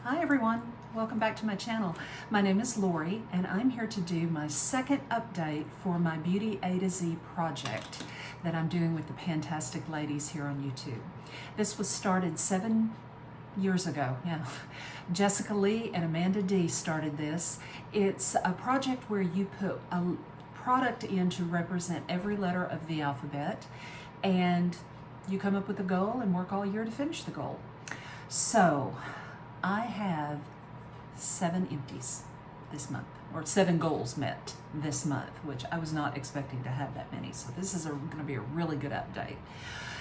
Hi everyone, welcome back to my channel. My name is Lorie and I'm here to do my second update for my Beauty A to Z project that I'm doing with the Fantastic Ladies here on YouTube. This was started 7 years ago, yeah. Jessica Lee and Amanda D started this. It's a project where you put a product in to represent every letter of the alphabet and you come up with a goal and work all year to finish the goal. So I have 7 empties this month, or 7 goals met this month, which I was not expecting to have that many. So this is going to be a really good update.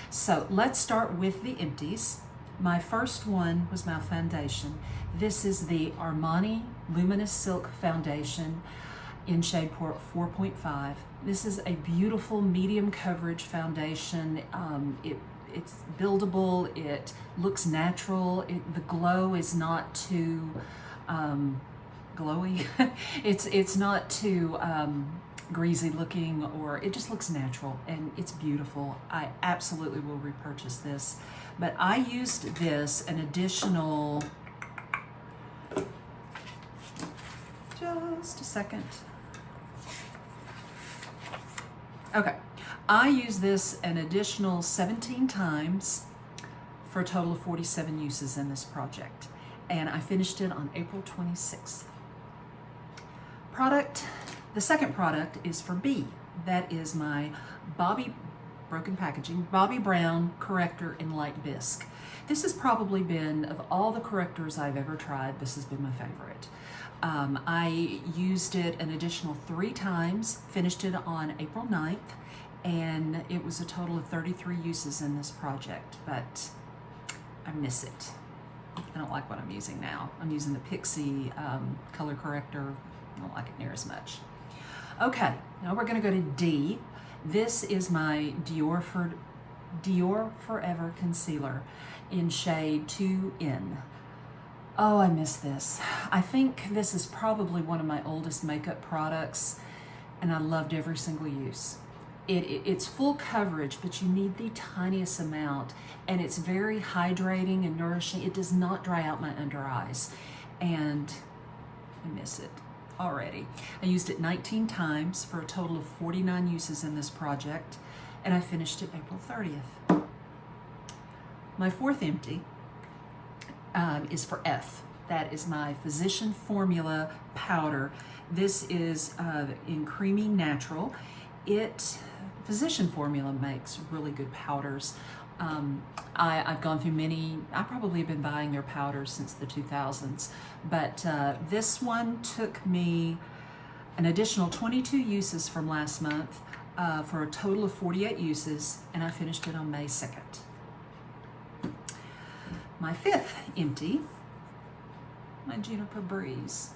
So let's start with the empties. My first one was my foundation. This is the Armani Luminous Silk Foundation in shade 4.5. This is a beautiful medium coverage foundation. It's buildable, it looks natural, the glow is not too glowy. it's not too greasy looking, or it just looks natural and it's beautiful. I absolutely will repurchase this. But I used this an additional, just a second. Okay. I used this an additional 17 times for a total of 47 uses in this project. And I finished it on April 26th. The second product is for B. That is my broken packaging, Bobbi Brown corrector in light bisque. This has probably been, of all the correctors I've ever tried, this has been my favorite. I used it an additional 3 times, finished it on April 9th, and it was a total of 33 uses in this project, but I miss it. I don't like what I'm using now. I'm using the Pixie color corrector. I don't like it near as much. Okay, now we're gonna go to D. This is my Dior Forever Concealer in shade 2N. Oh, I miss this. I think this is probably one of my oldest makeup products, and I loved every single use. It's full coverage, but you need the tiniest amount, and it's very hydrating and nourishing. It does not dry out my under eyes, and I miss it already. I used it 19 times for a total of 49 uses in this project, and I finished it April 30th. My fourth empty is for F. That is my Physician Formula powder. This is in Creamy Natural. Physician Formula makes really good powders. I've gone through many. I probably have been buying their powders since the 2000s, but this one took me an additional 22 uses from last month for a total of 48 uses, and I finished it on May 2nd. My fifth empty, my Juniper Breeze.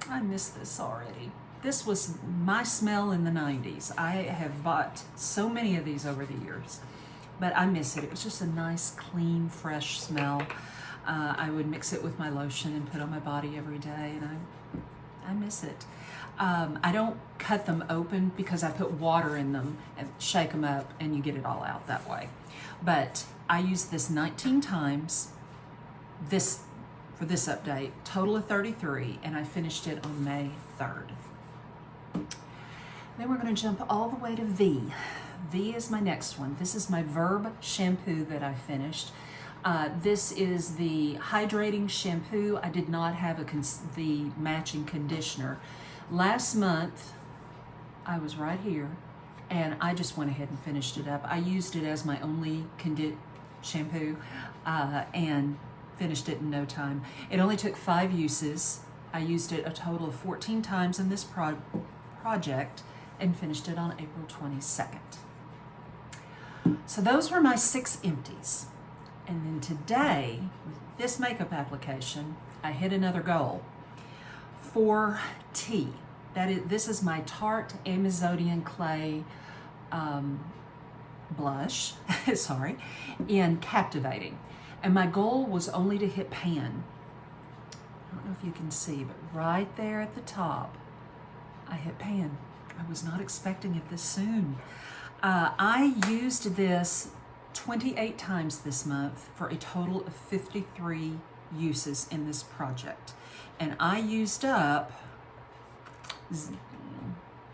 I miss this already. This was my smell in the 90s. I have bought so many of these over the years, but I miss it. It was just a nice, clean, fresh smell. I would mix it with my lotion and put on my body every day, and I miss it. I don't cut them open because I put water in them and shake them up, and you get it all out that way. But I used this 19 times for this update, total of 33, and I finished it on May 3rd. Then we're going to jump all the way to V. V is my next one. This is my Verb shampoo that I finished. This is the hydrating shampoo. I did not have the matching conditioner. Last month, I was right here, and I just went ahead and finished it up. I used it as my only shampoo and finished it in no time. It only took 5 uses. I used it a total of 14 times in this project and finished it on April 22nd. So those were my 6 empties. And then today, with this makeup application, I hit another goal for T. This is my Tarte Amazonian Clay blush, sorry, in Captivating. And my goal was only to hit pan. I don't know if you can see, but right there at the top, I hit pan. I was not expecting it this soon. I used this 28 times this month for a total of 53 uses in this project. And I used up,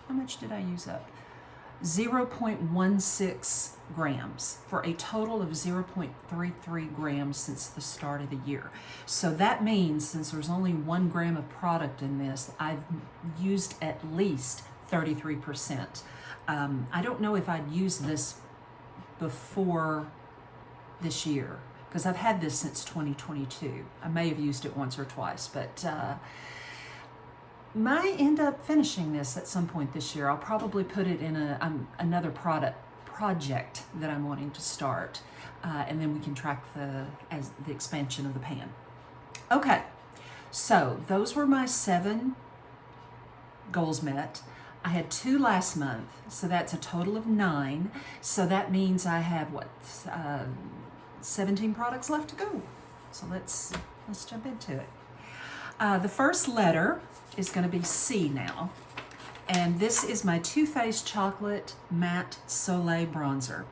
how much did I use up? 0.16 grams for a total of 0.33 grams since the start of the year. So that means since there's only 1 gram of product in this, I've used at least 33%. I don't know if I'd used this before this year because I've had this since 2022. I may have used it once or twice, but might end up finishing this at some point this year. I'll probably put it in another project that I'm wanting to start, and then we can track the expansion of the pan. Okay, so those were my 7 goals met. I had 2 last month, so that's a total of 9. So that means I have 17 products left to go. So let's jump into it. The first letter is going to be C now, and this is my Too Faced Chocolate Matte Soleil Bronzer.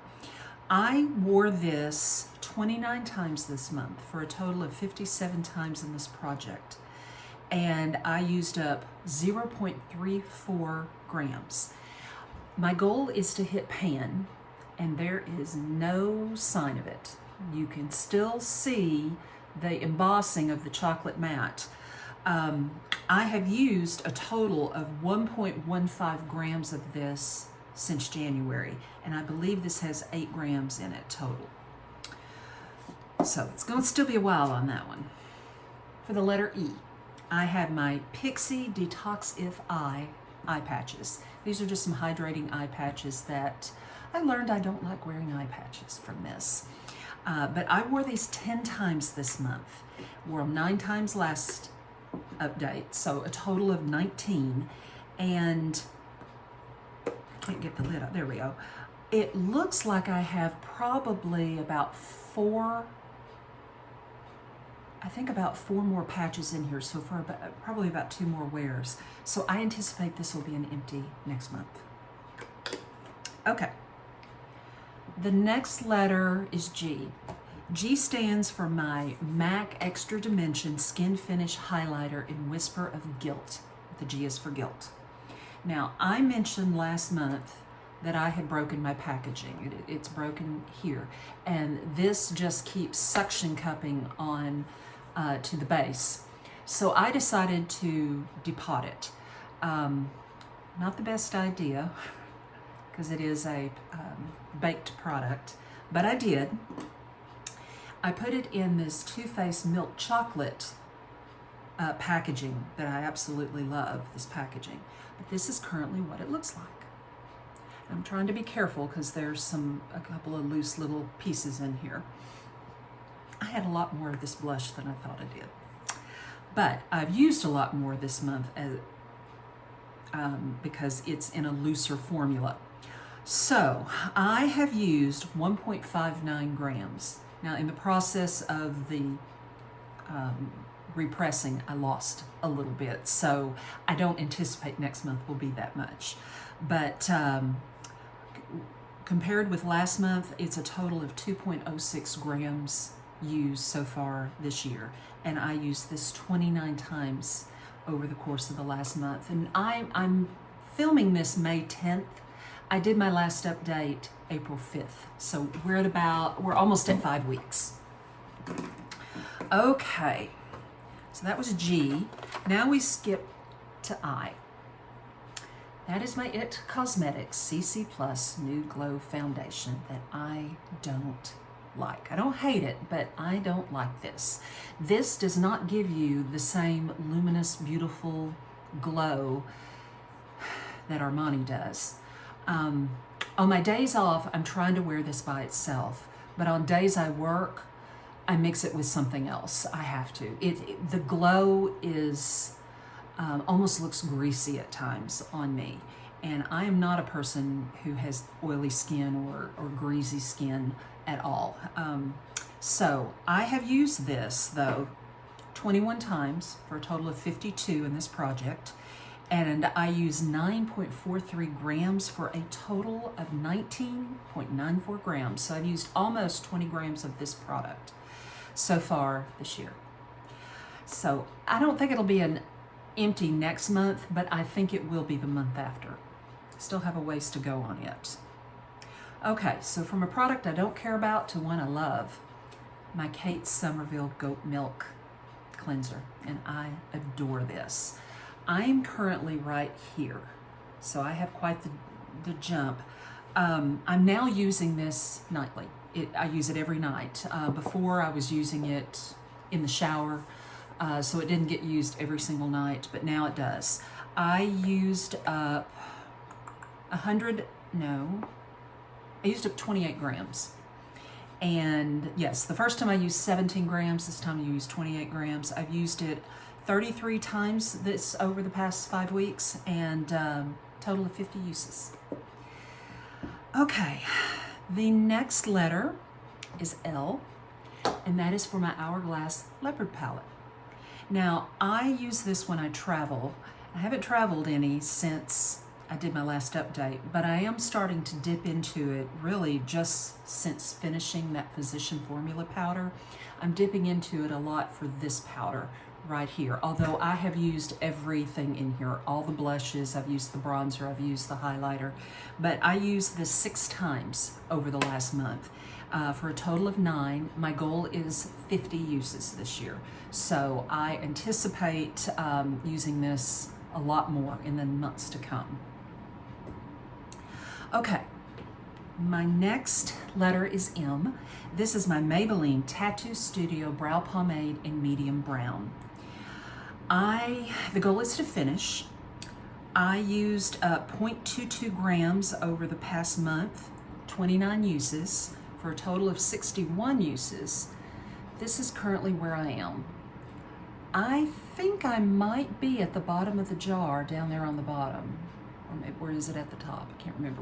I wore this 29 times this month for a total of 57 times in this project, and I used up 0.34 grams. My goal is to hit pan, and there is no sign of it. You can still see the embossing of the chocolate matte. I have used a total of 1.15 grams of this since January, and I believe this has 8 grams in it total. So it's going to still be a while on that one. For the letter E, I have my Pixie Detoxify eye patches. These are just some hydrating eye patches that I learned I don't like wearing eye patches from this. But I wore these 10 times this month. Wore them 9 times last update, so a total of 19. And I can't get the lid up. There we go. It looks like I have probably about 4 more patches in here, so for probably about 2 more wears. So I anticipate this will be an empty next month. Okay. The next letter is G. G stands for my MAC Extra Dimension Skin Finish Highlighter in Whisper of Guilt. The G is for guilt. Now, I mentioned last month that I had broken my packaging. It's broken here. And this just keeps suction cupping on to the base. So I decided to depot it. Not the best idea because it is a baked product, but I did. I put it in this Too Faced milk chocolate packaging that I absolutely love, this packaging. But this is currently what it looks like. I'm trying to be careful because there's a couple of loose little pieces in here. I had a lot more of this blush than I thought I did. But I've used a lot more this month because it's in a looser formula. So I have used 1.59 grams. Now, in the process of the repressing, I lost a little bit, so I don't anticipate next month will be that much. But compared with last month, it's a total of 2.06 grams used so far this year, and I used this 29 times over the course of the last month. And I'm filming this May 10th. I did my last update April 5th, so we're almost at 5 weeks. Okay, so that was G. Now we skip to I. That is my IT Cosmetics CC Plus Nude Glow Foundation that I don't like. I don't hate it, but I don't like this. This does not give you the same luminous, beautiful glow that Armani does. On my days off, I'm trying to wear this by itself, but on days I work, I mix it with something else. I have to. The glow is almost looks greasy at times on me, and I am not a person who has oily skin or greasy skin at all. So I have used this though 21 times for a total of 52 in this project, and I use 9.43 grams for a total of 19.94 grams. So I've used almost 20 grams of this product so far this year. So I don't think it'll be an empty next month, but I think it will be the month after. Still have a ways to go on it. Okay, so from a product I don't care about to one I love, my Kate Somerville Goat Milk Cleanser, and I adore this. I am currently right here, so I have quite the jump. I'm now using this nightly. I use it every night. Before I was using it in the shower, so it didn't get used every single night, but now it does. I used up 28 grams. And yes, the first time I used 17 grams, this time I used 28 grams. I've used it 33 times this over the past 5 weeks, and total of 50 uses. Okay, the next letter is L, and that is for my Hourglass Leopard Palette. Now, I use this when I travel. I haven't traveled any since I did my last update, but I am starting to dip into it really just since finishing that Physician Formula powder. I'm dipping into it a lot for this powder right here, although I have used everything in here, all the blushes, I've used the bronzer, I've used the highlighter, but I used this 6 times over the last month for a total of 9. My goal is 50 uses this year, so I anticipate using this a lot more in the months to come. Okay, my next letter is M. This is my Maybelline Tattoo Studio Brow Pomade in medium brown. The goal is to finish. I used 0.22 grams over the past month, 29 uses, for a total of 61 uses. This is currently where I am. I think I might be at the bottom of the jar, down there on the bottom. Or maybe, where is it at the top? I can't remember.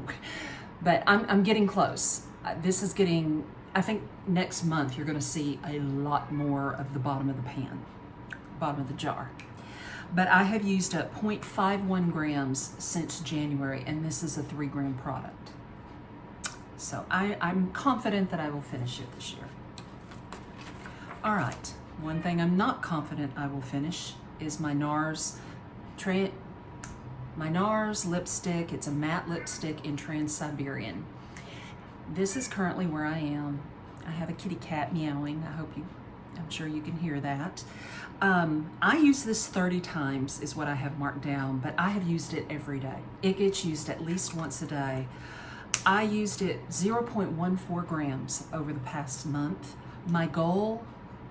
But I'm getting close. This is getting, I think next month you're gonna see a lot more of the bottom of the pan, bottom of the jar. But I have used 0.51 grams since January, and this is a 3-gram product. So I'm confident that I will finish it this year. All right, one thing I'm not confident I will finish is my NARS lipstick. It's a matte lipstick in Trans-Siberian. This is currently where I am. I have a kitty cat meowing. I'm sure you can hear that. I use this 30 times is what I have marked down, but I have used it every day. It gets used at least once a day. I used it 0.14 grams over the past month. My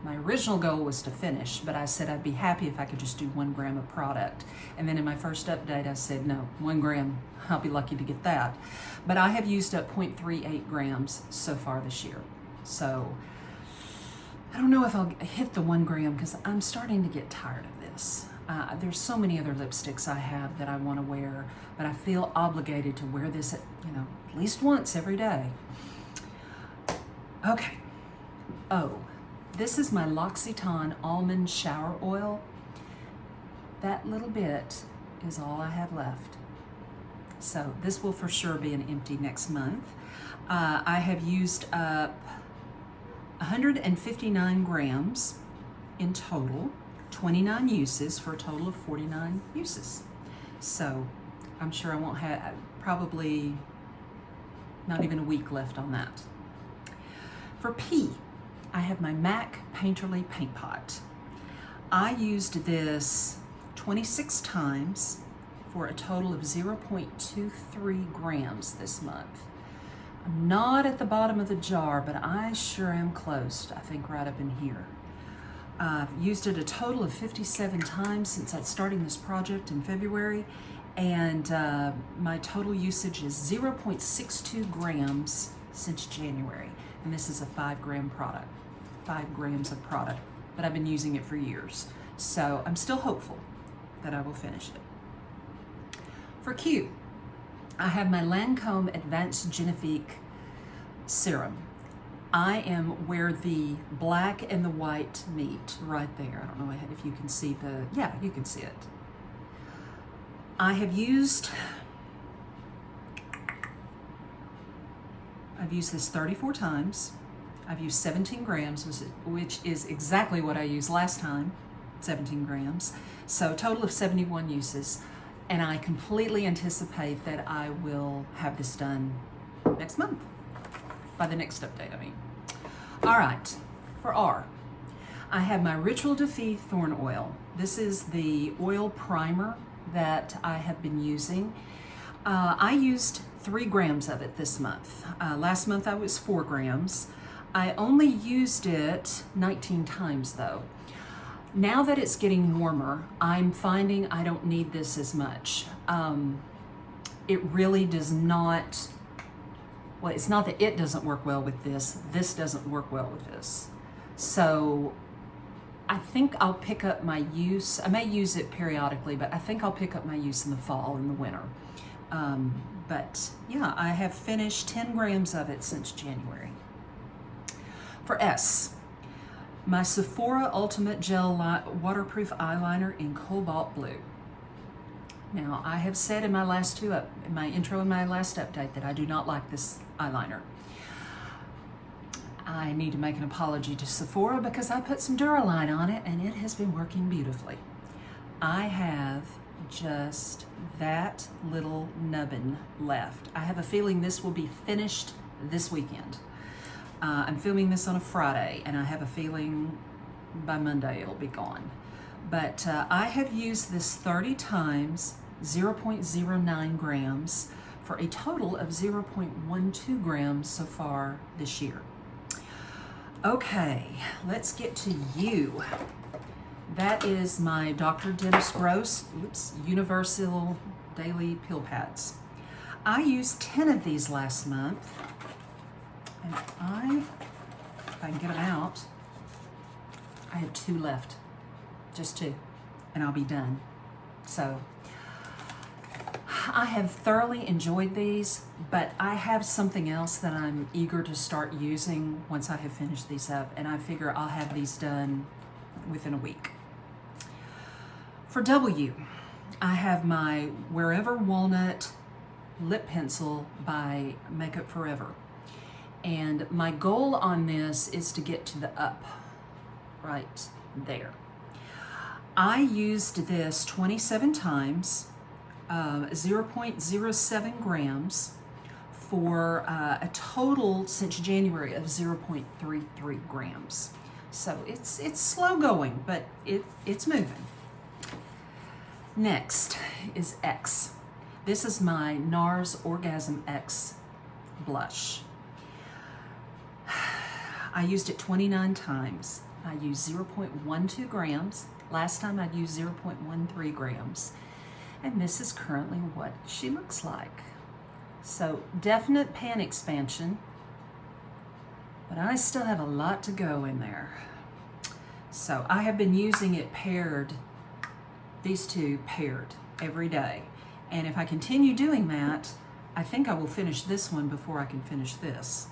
original goal was to finish, but I said I'd be happy if I could just do 1 gram of product. And then in my first update, I said, no, 1 gram, I'll be lucky to get that. But I have used up 0.38 grams so far this year. So I don't know if I'll hit the 1 gram because I'm starting to get tired of this. There's so many other lipsticks I have that I want to wear, but I feel obligated to wear this at least once every day. Okay. Oh. This is my L'Occitane Almond Shower Oil. That little bit is all I have left. So this will for sure be an empty next month. I have used up 159 grams in total, 29 uses for a total of 49 uses. So I'm sure I won't have, probably not even a week left on that. For P, I have my MAC Painterly Paint Pot. I used this 26 times for a total of 0.23 grams this month. I'm not at the bottom of the jar, but I sure am close, I think right up in here. I've used it a total of 57 times since I'm starting this project in February, and my total usage is 0.62 grams since January, and this is a 5 grams of product, but I've been using it for years. So I'm still hopeful that I will finish it. For Q, I have my Lancome Advanced Genifique Serum. I am where the black and the white meet, right there. I don't know if you can see yeah, you can see it. I've used this 34 times. I've used 17 grams, which is exactly what I used last time. 17 grams. So a total of 71 uses. And I completely anticipate that I will have this done next month, by the next update, I mean. All right, for R, I have my Ritual Defeat Thorn Oil. This is the oil primer that I have been using. I used 3 grams of it this month. Last month I was 4 grams. I only used it 19 times though. Now that it's getting warmer, I'm finding I don't need this as much. It really does not, well, it's not that it doesn't work well with this doesn't work well with this. So I think I'll pick up my use. I may use it periodically, but I think I'll pick up my use in the fall and the winter. But yeah, I have finished 10 grams of it since January. For S, my Sephora Ultimate Gel Waterproof Eyeliner in Cobalt Blue. Now, I have said in my last in my intro and my last update that I do not like this eyeliner. I need to make an apology to Sephora because I put some Duraline on it and it has been working beautifully. I have just that little nubbin left. I have a feeling this will be finished this weekend. I'm filming this on a Friday and I have a feeling by Monday it'll be gone. But I have used this 30 times, 0.09 grams for a total of 0.12 grams so far this year. Okay, let's get to you. That is my Dr. Dennis Gross Universal Daily Pill Pads. I used 10 of these last month, and if I can get them out, I have 2 left, just 2, and I'll be done. So I have thoroughly enjoyed these, but I have something else that I'm eager to start using once I have finished these up, and I figure I'll have these done within a week. For W, I have my Wherever Walnut lip pencil by Makeup Forever. And my goal on this is to get to the up, right there. I used this 27 times, 0.07 grams for a total since January of 0.33 grams. So it's slow going, but it's moving. Next is X. This is my NARS Orgasm X blush. I used it 29 times. I used 0.12 grams. Last time I used 0.13 grams. And this is currently what she looks like. So definite pan expansion, but I still have a lot to go in there. So I have been using it paired, these two paired every day. And if I continue doing that, I think I will finish this one before I can finish this.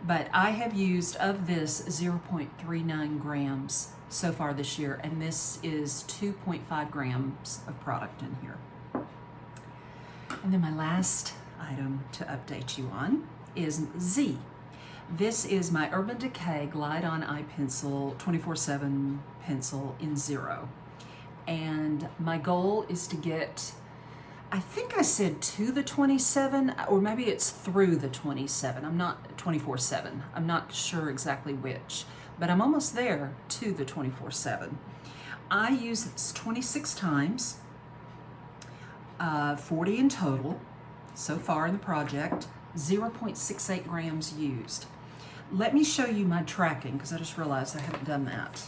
But I have used of this 0.39 grams so far this year, and this is 2.5 grams of product in here. And then my last item to update you on is Z. This is my Urban Decay Glide On Eye Pencil 24/7 pencil in 0. And my goal is to get, I think I said to the 27, or maybe it's through the 27. I'm not 24/7. I'm not sure exactly which, but I'm almost there to the 24/7. I use this 26 times, 40 in total so far in the project, 0.68 grams used. Let me show you my tracking because I just realized I haven't done that.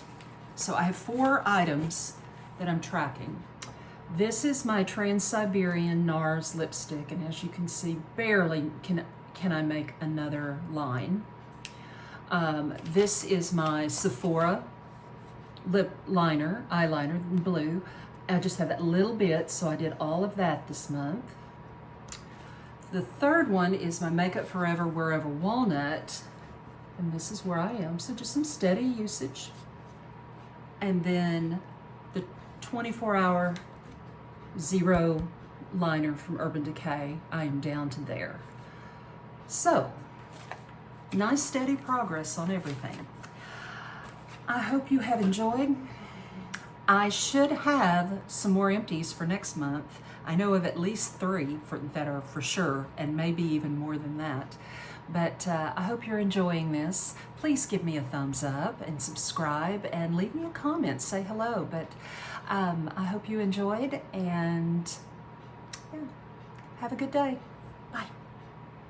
So I have 4 items that I'm tracking. This is my Trans-Siberian NARS lipstick, and as you can see, barely can I make another line. This is my Sephora lip liner, eyeliner in blue. I just have that little bit, so I did all of that this month. The third one is my Makeup Forever Wherever Walnut, and this is where I am, so just some steady usage. And then the 24-hour Zero liner from Urban Decay, I am down to there. So, nice steady progress on everything. I hope you have enjoyed. I should have some more empties for next month. I know of at least 3 that are for sure, and maybe even more than that. But I hope you're enjoying this. Please give me a thumbs up and subscribe and leave me a comment, say hello. But I hope you enjoyed, and yeah, have a good day.